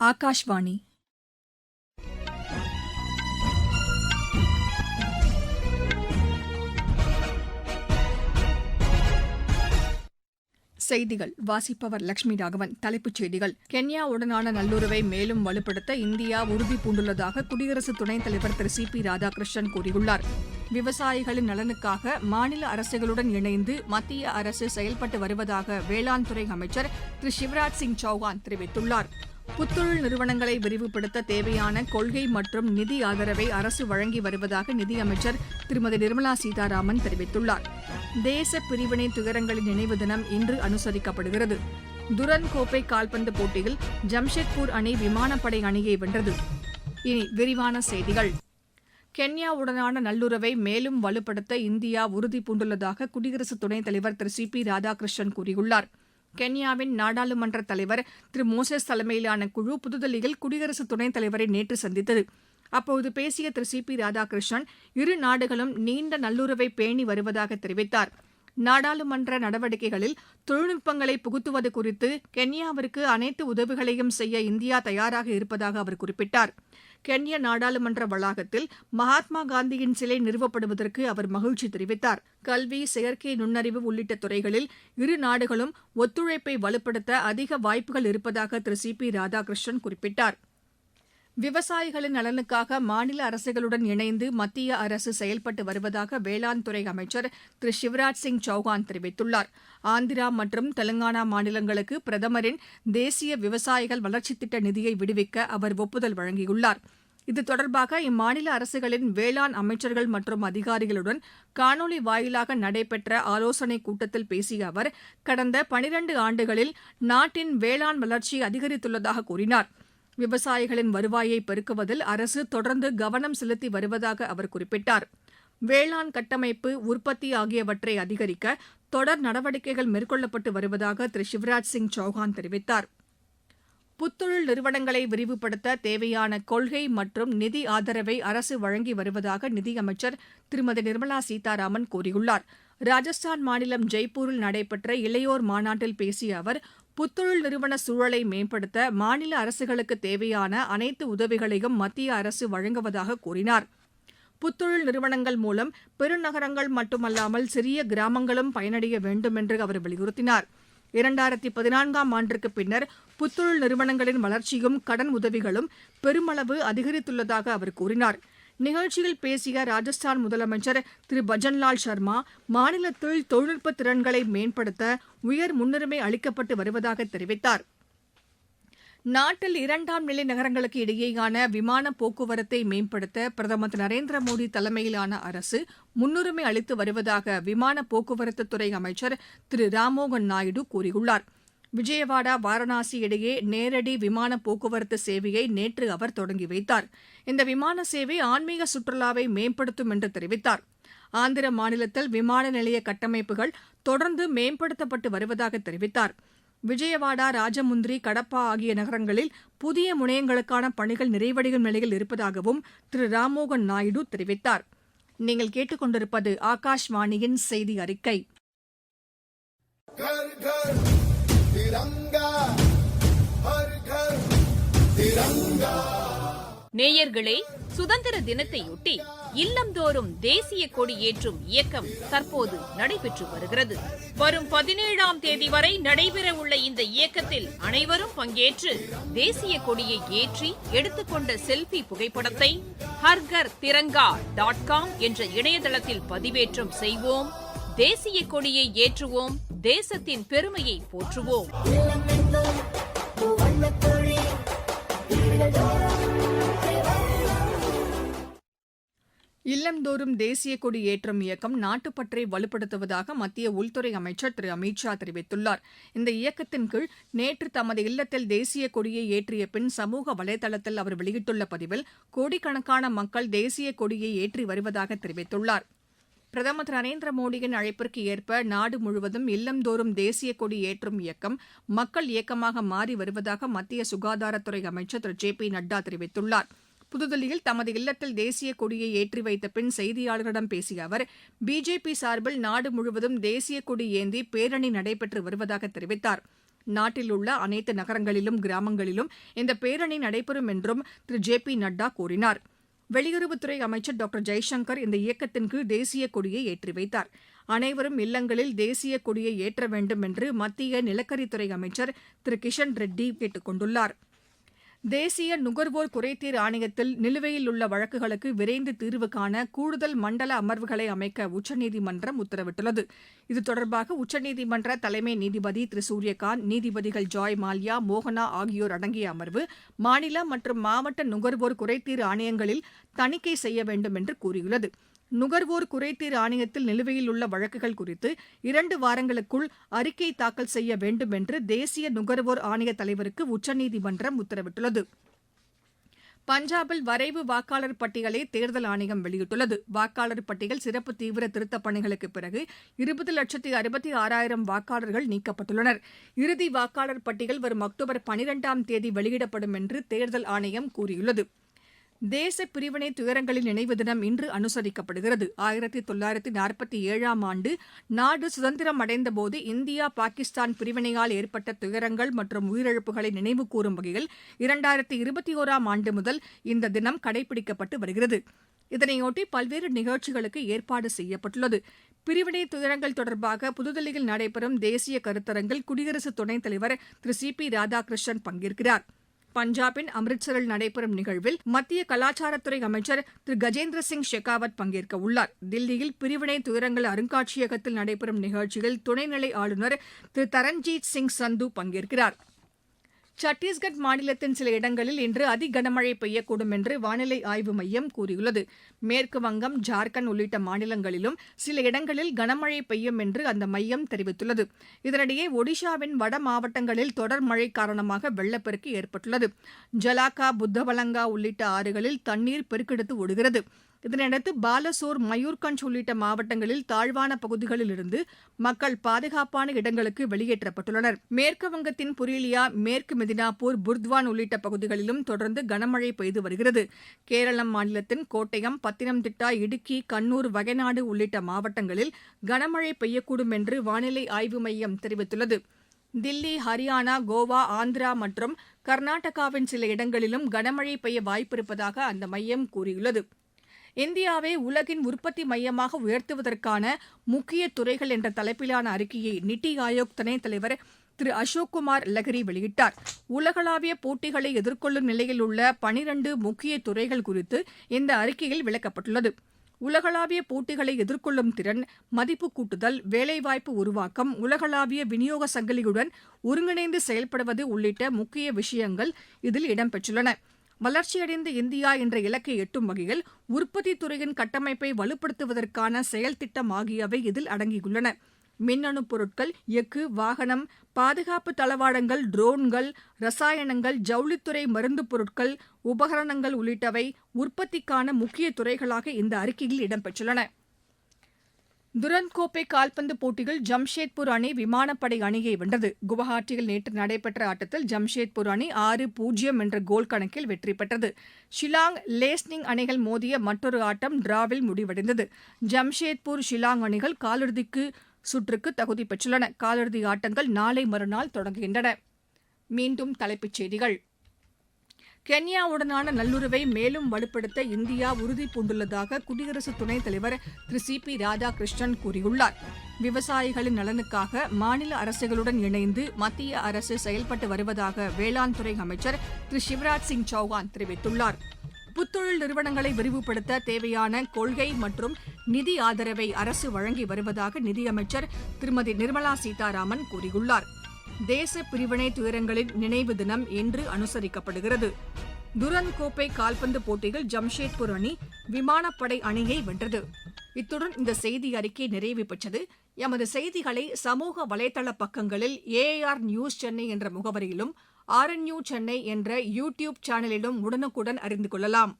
ஆகாஷ்வாணி. செய்திகள் வாசிப்பவர் லட்சுமி ராகவன். தலைப்புச் செய்திகள். கென்யாவுடனான நல்லுறவை மேலும் வலுப்படுத்த இந்தியா உறுதிபூண்டுள்ளதாக குடியரசு துணைத் தலைவர் திரு சி ராதாகிருஷ்ணன் கூறியுள்ளார். விவசாயிகளின் நலனுக்காக மாநில அரசுகளுடன் இணைந்து மத்திய அரசு செயல்பட்டு வருவதாக வேளாண் துறை அமைச்சர் திரு சிவராஜ் சிங் சௌஹான் தெரிவித்துள்ளார். புத்தொழில் நிறுவனங்களை விரிவுபடுத்த தேவையான கொள்கை மற்றும் நிதி ஆதரவை அரசு வழங்கி வருவதாக நிதியமைச்சர் திருமதி நிர்மலா சீதாராமன் தெரிவித்துள்ளார். தேச பிரிவினை துயரங்களின் நினைவு தினம் இன்று அனுசரிக்கப்படுகிறது. துரன் கோப்பை கால்பந்து போட்டியில் ஜம்ஷெட்பூர் அணி விமானப்படை அணியை வென்றது. இனி விரிவான செய்திகள். கென்யாவுடனான நல்லுறவை மேலும் வலுப்படுத்த இந்தியா உறுதிபூண்டுள்ளதாக குடியரசு துணைத் தலைவர் திரு சி ராதாகிருஷ்ணன் கூறியுள்ளார். கென்யாவின் நாடாளுமன்ற தலைவர் திரு மோசஸ் தலைமையிலான குழு புதுதில்லியில் குடியரசு துணைத் தலைவரை நேற்று சந்தித்தது. அப்போது பேசிய திரு சி ராதாகிருஷ்ணன் இரு நாடுகளும் நீண்ட நல்லுறவை பேணி வருவதாக தெரிவித்தார். நாடாளுமன்ற நடவடிக்கைகளில் தொழில்நுட்பங்களை புகுத்துவது குறித்து கென்யாவிற்கு அனைத்து உதவிகளையும் செய்ய இந்தியா தயாராக இருப்பதாக அவர் குறிப்பிட்டார். கென்யா நாடாளுமன்ற வளாகத்தில் மகாத்மா காந்தியின் சிலை நிறுவப்படுவதற்கு அவர் மகிழ்ச்சி தெரிவித்தார். கல்வி, செயற்கை நுண்ணறிவு உள்ளிட்ட துறைகளில் இரு நாடுகளும் ஒத்துழைப்பை வலுப்படுத்த அதிக வாய்ப்புகள் இருப்பதாக திரு சி ராதாகிருஷ்ணன் குறிப்பிட்டார். விவசாயிகளின் நலனுக்காக மாநில அரசுகளுடன் இணைந்து மத்திய அரசு செயல்பட்டு வருவதாக வேளாண் துறை அமைச்சர் திரு சிவராஜ் சிங் சௌஹான் தெரிவித்துள்ளார். ஆந்திரா மற்றும் தெலங்கானா மாநிலங்களுக்கு பிரதமரின் தேசிய விவசாயிகள் வளர்ச்சித் திட்ட நிதியை விடுவிக்க அவர் ஒப்புதல் வழங்கியுள்ளார். இது தொடர்பாக இம்மாநில அரசுகளின் வேளாண் அமைச்சர்கள் மற்றும் அதிகாரிகளுடன் காணொலி வாயிலாக நடைபெற்ற ஆலோசனைக் கூட்டத்தில் பேசிய அவர் கடந்த 12 ஆண்டுகளில் நாட்டின் வேளாண் வளர்ச்சி அதிகரித்துள்ளதாக கூறினார். விவசாயிகளின் வருவாயை பெருக்குவதில் அரசு தொடர்ந்து கவனம் செலுத்தி வருவதாக அவர் குறிப்பிட்டார். வேளாண் கட்டமைப்பு, உற்பத்தி ஆகியவற்றை அதிகரிக்க தொடர் நடவடிக்கைகள் மேற்கொள்ளப்பட்டு வருவதாக திரு சிவராஜ் சிங் சௌஹான் தெரிவித்தார். புத்தொழில் நிறுவனங்களை விரிவுபடுத்த தேவையான கொள்கை மற்றும் நிதி ஆதரவை அரசு வழங்கி வருவதாக நிதியமைச்சர் திருமதி நிர்மலா சீதாராமன் கூறியுள்ளார். ராஜஸ்தான் மாநிலம் ஜெய்ப்பூரில் நடைபெற்ற இளையோர் மாநாட்டில் பேசிய அவர் புத்தொழில் நிறுவன சூழலை மேம்படுத்த மாநில அரசுகளுக்கு தேவையான அனைத்து உதவிகளையும் மத்திய அரசு வழங்குவதாக கூறினார். புத்தொழில் நிறுவனங்கள் மூலம் பெருநகரங்கள் மட்டுமல்லாமல் சிறிய கிராமங்களும் பயனடைய வேண்டும் என்று அவர் வலியுறுத்தினார். 2014ஆம் ஆண்டிற்கு பின்னர் புத்தொழில் நிறுவனங்களின் வளர்ச்சியும் கடன் உதவிகளும் பெருமளவு அதிகரித்துள்ளதாக அவர் கூறினார். நிகழ்ச்சியில் பேசிய ராஜஸ்தான் முதலமைச்சர் திரு பஜன்லால் சர்மா மாநிலத்தில் தொழில்நுட்ப திறன்களை மேம்படுத்த உயர் முன்னுரிமை அளிக்கப்பட்டு வருவதாக தெரிவித்தார். நாட்டில் 2ஆம் நிலை நகரங்களுக்கு இடையேயான விமான போக்குவரத்தை மேம்படுத்த பிரதமர் திரு நரேந்திர மோடி தலைமையிலான அரசு முன்னுரிமை அளித்து வருவதாக விமான போக்குவரத்துத்துறை அமைச்சர் திரு ராம்மோகன் நாயுடு கூறியுள்ளார். விஜயவாடா, வாரணாசி இடையே நேரடி விமான போக்குவரத்து சேவையை நேற்று அவர் தொடங்கி வைத்தார். இந்த விமான சேவை ஆன்மீக சுற்றுலாவை மேம்படுத்தும் என்று தெரிவித்தார். ஆந்திர மாநிலத்தில் விமான நிலைய கட்டமைப்புகள் தொடர்ந்து மேம்படுத்தப்பட்டு வருவதாக தெரிவித்தார். விஜயவாடா, ராஜமுந்திரி, கடப்பா ஆகிய நகரங்களில் புதிய முனையங்களுக்கான பணிகள் நிறைவடையும் நிலையில் இருப்பதாகவும் திரு ராம்மோகன் நாயுடு தெரிவித்தார். நீங்கள் கேட்டுக்கொண்டிருப்பது ஆகாஷ்வாணியின் செய்தி அறிக்கை. நேயர்களே, சுதந்திர தினத்தையொட்டி இல்லந்தோறும் தேசிய கொடி ஏற்றும் இயக்கம் தற்போது நடைபெற்று வருகிறது. வரும் 17ஆம் தேதி வரை நடைபெறவுள்ள இந்த இயக்கத்தில் அனைவரும் பங்கேற்று தேசிய கொடியை ஏற்றி எடுத்துக்கொண்ட செல்ஃபி புகைப்படத்தை harghar.tiranga.com என்ற இணையதளத்தில் பதிவேற்றம் செய்வோம். தேசிய கொடியை ஏற்றுவோம். தேசத்தின் பெருமையை போற்றுவோம். இல்லந்தோறும் தேசிய கொடி ஏற்றும் இயக்கம் நாட்டுப்பற்றை வலுப்படுத்துவதாக மத்திய உள்துறை அமைச்சர் திரு அமித் ஷா தெரிவித்துள்ளார். இந்த இயக்கத்தின் கீழ் நேற்று தமது இல்லத்தில் தேசிய கொடியை ஏற்றிய பின் சமூக வலைதளத்தில் அவர் வெளியிட்டுள்ள பதிவில் கோடிக்கணக்கான மக்கள் தேசிய கொடியை ஏற்றி வருவதாக தெரிவித்துள்ளார். பிரதமர் திரு நரேந்திர மோடியின் அழைப்பிற்கு ஏற்ப நாடு முழுவதும் இல்லந்தோறும் தேசிய கொடி ஏற்றும் இயக்கம் மக்கள் இயக்கமாக மாறி வருவதாக மத்திய சுகாதாரத்துறை அமைச்சர் திரு ஜே பி நட்டா தெரிவித்துள்ளார். புதுதில்லியில் தமது இல்லத்தில் தேசிய கொடியை ஏற்றி வைத்த பின் செய்தியாளர்களிடம் பேசிய அவர் பிஜேபி சார்பில் நாடு முழுவதும் தேசிய கொடி ஏந்தி பேரணி நடைபெற்று வருவதாக தெரிவித்தார். நாட்டில் உள்ள அனைத்து நகரங்களிலும் கிராமங்களிலும் இந்த பேரணி நடைபெறும் என்றும் திரு ஜே பி நட்டா கூறினார். வெளியுறவுத்துறை அமைச்சர் டாக்டர் ஜெய்சங்கர் இந்த இயக்கத்தின் கீழ் தேசிய கொடியை ஏற்றி வைத்தார். அனைவரும் இல்லங்களில் தேசிய கொடியை ஏற்ற வேண்டும் என்று மத்திய நிலக்கரித்துறை அமைச்சர் திரு கிஷன் ரெட்டி கேட்டுக் கொண்டுள்ளார். தேசிய நுகர்வோர் குறைதீர் ஆணையத்தில் நிலுவையில் உள்ள வழக்குகளுக்கு விரைந்து தீர்வு காண கூடுதல் மண்டல அமர்வுகளை அமைக்க உச்சநீதிமன்றம் உத்தரவிட்டுள்ளது. இது தொடர்பாக உச்சநீதிமன்ற தலைமை நீதிபதி திரு சூரியகாந்த், நீதிபதிகள் ஜாய் மால்யா, மோகனா ஆகியோர் அடங்கிய அமர்வு மாநில மற்றும் மாவட்ட நுகர்வோர் குறைதீர் ஆணையங்களில் தணிக்கை செய்ய வேண்டும் என்று கூறியுள்ளது. நுகர்வோர் குறைதீர் ஆணையத்தில் நிலுவையில் உள்ள வழக்குகள் குறித்து 2 வாரங்களுக்குள் அறிக்கை தாக்கல் செய்ய வேண்டும் என்று தேசிய நுகர்வோர் ஆணைய தலைவருக்கு உச்சநீதிமன்றம் உத்தரவிட்டுள்ளது. பஞ்சாபில் வரைவு வாக்காளர் பட்டியலை தேர்தல் ஆணையம் வெளியிட்டுள்ளது. வாக்காளர் பட்டியல் சிறப்பு தீவிர திருத்தப் பணிகளுக்குப் பிறகு 20,66,000 வாக்காளர்கள் நீக்கப்பட்டுள்ளனர். இறுதி வாக்காளர் பட்டியல் வரும் அக்டோபர் 12ஆம் தேதி வெளியிடப்படும் என்று தேர்தல் ஆணையம் கூறியுள்ளது. தேச பிரிவினை துயரங்களின் நினைவு தினம் இன்று அனுசரிக்கப்படுகிறது. 1947ஆம் ஆண்டு நாடு சுதந்திரம் அடைந்தபோது இந்தியா பாகிஸ்தான் பிரிவினையால் ஏற்பட்ட துயரங்கள் மற்றும் உயிரிழப்புகளை நினைவு கூறும் வகையில் 2021ஆம் ஆண்டு முதல் இந்த தினம் கடைபிடிக்கப்பட்டு வருகிறது. இதனையொட்டி பல்வேறு நிகழ்ச்சிகளுக்கு ஏற்பாடு செய்யப்பட்டுள்ளது. பிரிவினை துயரங்கள் தொடர்பாக புதுதில்லியில் நடைபெறும் தேசிய கருத்தரங்கில் குடியரசு துணைத் தலைவர் திரு சி பி ராதாகிருஷ்ணன் பங்கேற்கிறார். பஞ்சாபின் அம்ரிட்சரில் நடைபெறும் நிகழ்வில் மத்திய கலாச்சாரத்துறை அமைச்சர் திரு கஜேந்திர சிங் ஷெகாவத் பங்கேற்க உள்ளார். தில்லியில் பிரிவினை துயரங்கள் அருங்காட்சியகத்தில் நடைபெறும் நிகழ்ச்சியில் துணைநிலை ஆளுநர் திரு தரண்ஜீத் சிங் சந்து பங்கேற்கிறார். சத்தீஸ்கட் மாநிலத்தின் சில இடங்களில் இன்று அதி கனமழை பெய்யக்கூடும் என்று வானிலை ஆய்வு மையம் கூறியுள்ளது. மேற்கு வங்கம், ஜார்க்கண்ட் உள்ளிட்ட மாநிலங்களிலும் சில இடங்களில் கனமழை பெய்யும் என்று அந்த மையம் தெரிவித்துள்ளது. இதனிடையே ஒடிஷாவின் வட மாவட்டங்களில் தொடர் மழை காரணமாக வெள்ளப்பெருக்கு ஏற்பட்டுள்ளது. ஜலாக்கா, புத்தவலங்கா உள்ளிட்ட ஆறுகளில் தண்ணீர் பெருக்கெடுத்து ஓடுகிறது. இதனையடுத்து பாலசோர், மயூர்கஞ்ச் உள்ளிட்ட மாவட்டங்களில் தாழ்வான பகுதிகளில் இருந்து மக்கள் பாதுகாப்பான இடங்களுக்கு வெளியேற்றப்பட்டுள்ளனர். மேற்கு வங்கத்தின் புரூலியா, மேற்கு மெதினாப்பூர், புர்த்வான் உள்ளிட்ட பகுதிகளிலும் தொடர்ந்து கனமழை பெய்து வருகிறது. கேரளம் மாநிலத்தின் கோட்டயம், பத்தினம்திட்டா, இடுக்கி, கண்ணூர், வயநாடு உள்ளிட்ட மாவட்டங்களில் கனமழை பெய்யக்கூடும் என்று வானிலை ஆய்வு மையம் தெரிவித்துள்ளது. தில்லி, ஹரியானா, கோவா, ஆந்திரா மற்றும் கர்நாடகாவின் சில இடங்களிலும் கனமழை பெய்ய வாய்ப்பிருப்பதாக அந்த மையம் கூறியுள்ளது. இந்தியாவை உலகின் உற்பத்தி மையமாக உயர்த்துவதற்கான முக்கிய துறைகள் என்ற தலைப்பிலான அறிக்கையை நித்தி ஆயோக் துணைத் தலைவர் திரு அசோக்குமார் லஹரி வெளியிட்டார். உலகளாவிய போட்டிகளை எதிர்கொள்ளும் நிலையில் உள்ள 12 முக்கிய துறைகள் குறித்து இந்த அறிக்கையில் விளக்கப்பட்டுள்ளது. உலகளாவிய போட்டிகளை எதிர்கொள்ளும் திறன், மதிப்பு கூட்டுதல், வேலைவாய்ப்பு உருவாக்கம், உலகளாவிய விநியோக சங்கிலியுடன் ஒருங்கிணைந்து செயல்படுவது உள்ளிட்ட முக்கிய விஷயங்கள் இதில் இடம்பெற்றுள்ளன. வளர்ச்சியடைந்த இந்தியா என்ற இலக்கை எட்டும் வகையில் உற்பத்தித் துறையின் கட்டமைப்பை வலுப்படுத்துவதற்கான செயல் திட்டம் ஆகியவை இதில் அடங்கியுள்ளன. மின்னணு பொருட்கள், எஃகு, வாகனம், பாதுகாப்பு தளவாடங்கள், ட்ரோன்கள், ரசாயனங்கள், ஜவுளித்துறை, மருந்துப் பொருட்கள், உபகரணங்கள் உள்ளிட்டவை உற்பத்திக்கான முக்கிய துறைகளாக இந்த அறிக்கையில் இடம்பெற்றுள்ளன. துரந்த் கோப்பை கால்பந்து போட்டியில் ஜம்ஷேத்பூர் அணி விமானப்படை அணியை வென்றது. குவஹாத்தியில் நேற்று நடைபெற்ற ஆட்டத்தில் ஜம்ஷேத்பூர் அணி 6-0 என்ற கோல் கணக்கில் வெற்றி பெற்றது. ஷில்லாங், லேஸ்னிங் அணிகள் மோதிய மற்றொரு ஆட்டம் டிராவில் முடிவடைந்தது. ஜம்ஷேத்பூர், ஷில்லாங் அணிகள் காலிறுதிக்கு சுற்றுக்கு தகுதி பெற்றுள்ளன. காலிறுதி ஆட்டங்கள் நாளை மறுநாள் தொடங்குகின்றன. மீண்டும் தலைப்புச் செய்திகள். கென்யாவுடனான நல்லுறவை மேலும் வலுப்படுத்த இந்தியா உறுதி பூண்டுள்ளதாக குடியரசு துணைத் தலைவர் திரு சி பி ராதாகிருஷ்ணன் கூறியுள்ளார். விவசாயிகளின் நலனுக்காக மாநில அரசுகளுடன் இணைந்து மத்திய அரசு செயல்பட்டு வருவதாக வேளாண் துறை அமைச்சர் திரு சிவராஜ் சிங் சௌஹான் தெரிவித்துள்ளார். புத்தொழில் நிறுவனங்களை விரிவுபடுத்த தேவையான கொள்கை மற்றும் நிதி ஆதரவை அரசு வழங்கி வருவதாக நிதியமைச்சர் திருமதி நிர்மலா சீதாராமன் கூறியுள்ளார். தேச பிரிவினை துயரங்களின் நினைவு தினம் இன்று அனுசரிக்கப்படுகிறது. துரந்த் கோப்பை கால்பந்து போட்டியில் ஜம்ஷேத்பூர் அணி விமானப்படை அணியை வென்றது. இத்துடன் இந்த செய்தி அறிக்கை நிறைவு பெற்றது. எமது செய்திகளை சமூக வலைதள பக்கங்களில் AR நியூஸ் சென்னை என்ற முகவரியிலும் RNU சென்னை என்ற யூடியூப் சேனலிலும் உடனுக்குடன் அறிந்து கொள்ளலாம்.